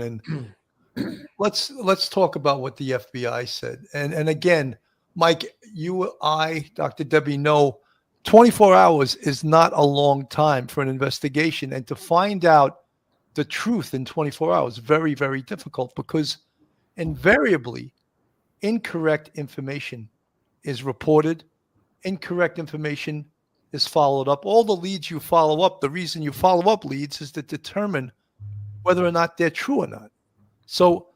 And let's talk about what the FBI said. And again, Mike, you, I, Dr. Debbie know 24 hours is not a long time for an investigation. And to find out the truth in 24 hours, very, very difficult, because invariably incorrect information is reported, incorrect information is followed up. All the leads you follow up, the reason you follow up leads is to determine whether or not they're true or not. So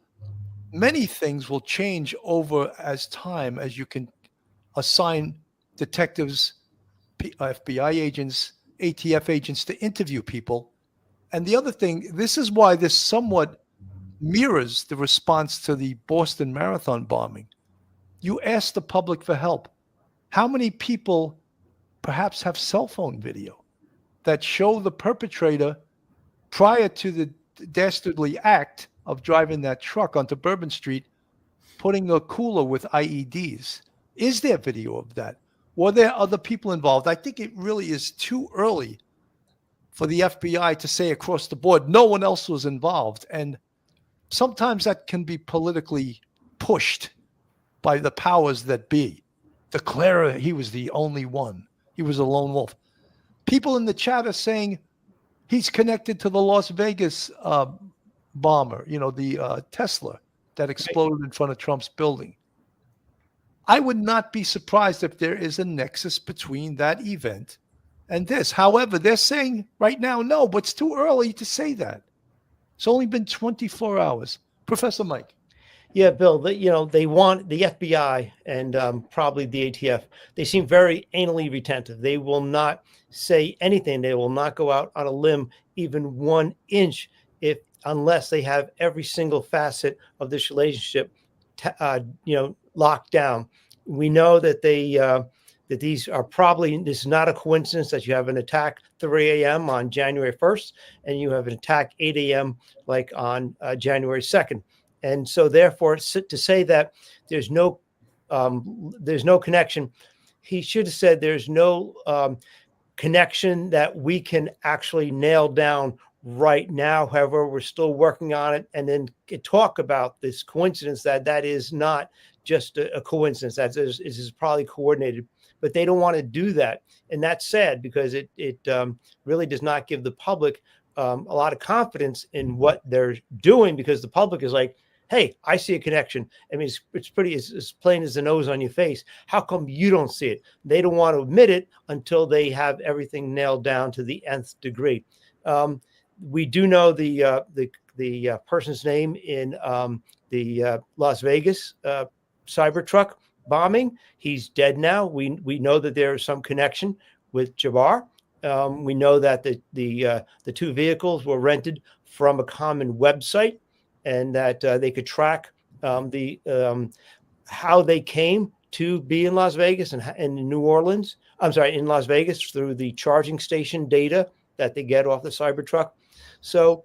many things will change over as time, as you can assign detectives, FBI agents, ATF agents to interview people. And the other thing, this is why this somewhat mirrors the response to the Boston Marathon bombing. You ask the public for help. How many people perhaps have cell phone video that show the perpetrator prior to the dastardly act of driving that truck onto Bourbon Street, putting a cooler with IEDs? Is there video of that? Were there other people involved? I think it really is too early for the FBI to say across the board, no one else was involved. And sometimes that can be politically pushed by the powers that be. Declare he was the only one. He was a lone wolf. People in the chat are saying he's connected to the Las Vegas bomber, the Tesla that exploded in front of Trump's building. I would not be surprised if there is a nexus between that event and this. However, they're saying right now, no, but it's too early to say that. It's only been 24 hours. Professor Mike. Yeah, Bill, they want the FBI and probably the ATF. They seem very anally retentive. They will not say anything. They will not go out on a limb even 1 inch unless they have every single facet of this relationship, locked down. We know that that these are probably, this is not a coincidence that you have an attack 3 a.m. on January 1st and you have an attack 8 a.m. like on January 2nd. And so therefore, to say that there's no connection, he should have said there's no connection that we can actually nail down right now. However, we're still working on it, and then talk about this coincidence that is not just a coincidence. That is probably coordinated, but they don't want to do that. And that's sad because it really does not give the public a lot of confidence in what they're doing, because the public is like, hey, I see a connection. I mean, it's pretty, as plain as the nose on your face. How come you don't see it? They don't want to admit it until they have everything nailed down to the nth degree. We do know the person's name in the Las Vegas Cybertruck bombing. He's dead now. We know that there is some connection with Jabbar. We know that the two vehicles were rented from a common website, and that they could track how they came to be in Las Vegas and in New Orleans. I'm sorry, in Las Vegas through the charging station data that they get off the Cybertruck. So,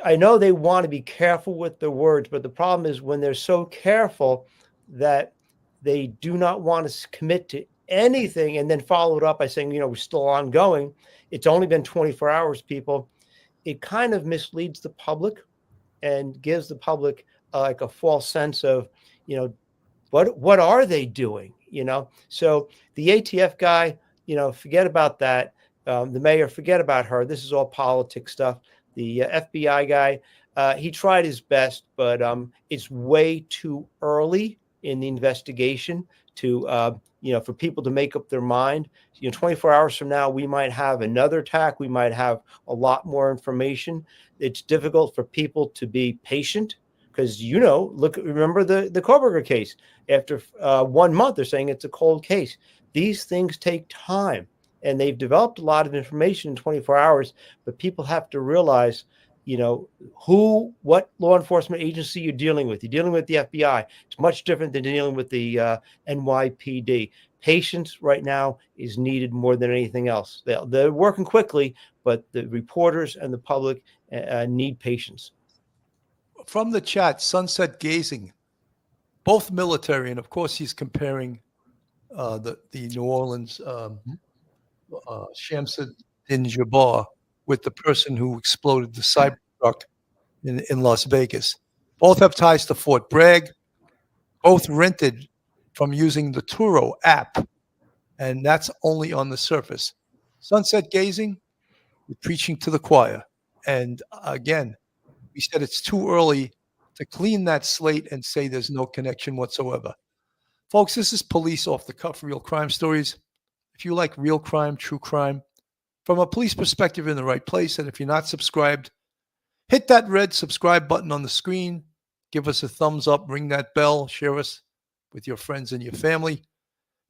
I know they want to be careful with their words, but the problem is when they're so careful that they do not want to commit to anything and then follow it up by saying, we're still ongoing. It's only been 24 hours, people. It kind of misleads the public and gives the public like a false sense of, what are they doing? So the ATF guy, forget about that. The mayor, forget about her. This is all politics stuff. The FBI guy, he tried his best, but it's way too early in the investigation to, for people to make up their mind. 24 hours from now, we might have another attack. We might have a lot more information. It's difficult for people to be patient because, remember the Koberger case. After 1 month, they're saying it's a cold case. These things take time, and they've developed a lot of information in 24 hours, but people have to realize, what law enforcement agency you're dealing with. You're dealing with the FBI. It's much different than dealing with the NYPD. Patience right now is needed more than anything else. They're working quickly, but the reporters and the public need patience. From the chat, Sunset Gazing, both military, and of course he's comparing the New Orleans Shamsuddin Jabbar with the person who exploded the Cybertruck in Las Vegas. Both have ties to Fort Bragg. Both rented from using the Turo app, and that's only on the surface. Sunset gazing, we're preaching to the choir. And again, we said it's too early to clean that slate and say there's no connection whatsoever. Folks, this is Police Off the Cuff Real Crime Stories. If you like real crime, true crime, from a police perspective, in the right place. And if you're not subscribed, hit that red subscribe button on the screen. Give us a thumbs up, ring that bell, share us with your friends and your family.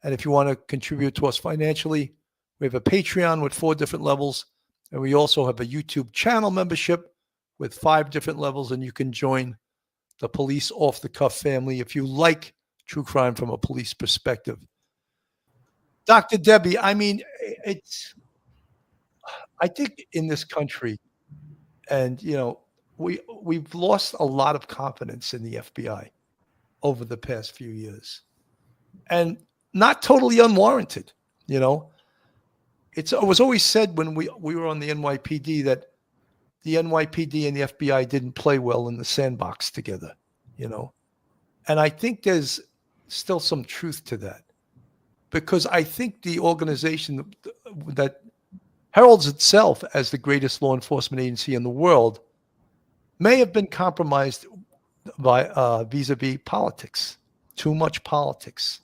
And if you want to contribute to us financially, we have a Patreon with 4 different levels. And we also have a YouTube channel membership with 5 different levels. And you can join the Police Off the Cuff family if you like true crime from a police perspective. Dr. Debbie, I mean, I think in this country, and, we've lost a lot of confidence in the FBI over the past few years, and not totally unwarranted. It was always said when we were on the NYPD that the NYPD and the FBI didn't play well in the sandbox together, and I think there's still some truth to that, because I think the organization that heralds itself as the greatest law enforcement agency in the world may have been compromised by vis-a-vis politics, too much politics.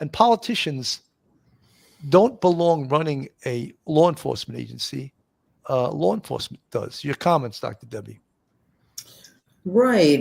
And politicians don't belong running a law enforcement agency. Law enforcement does. Your comments, Dr. Debbie. Right.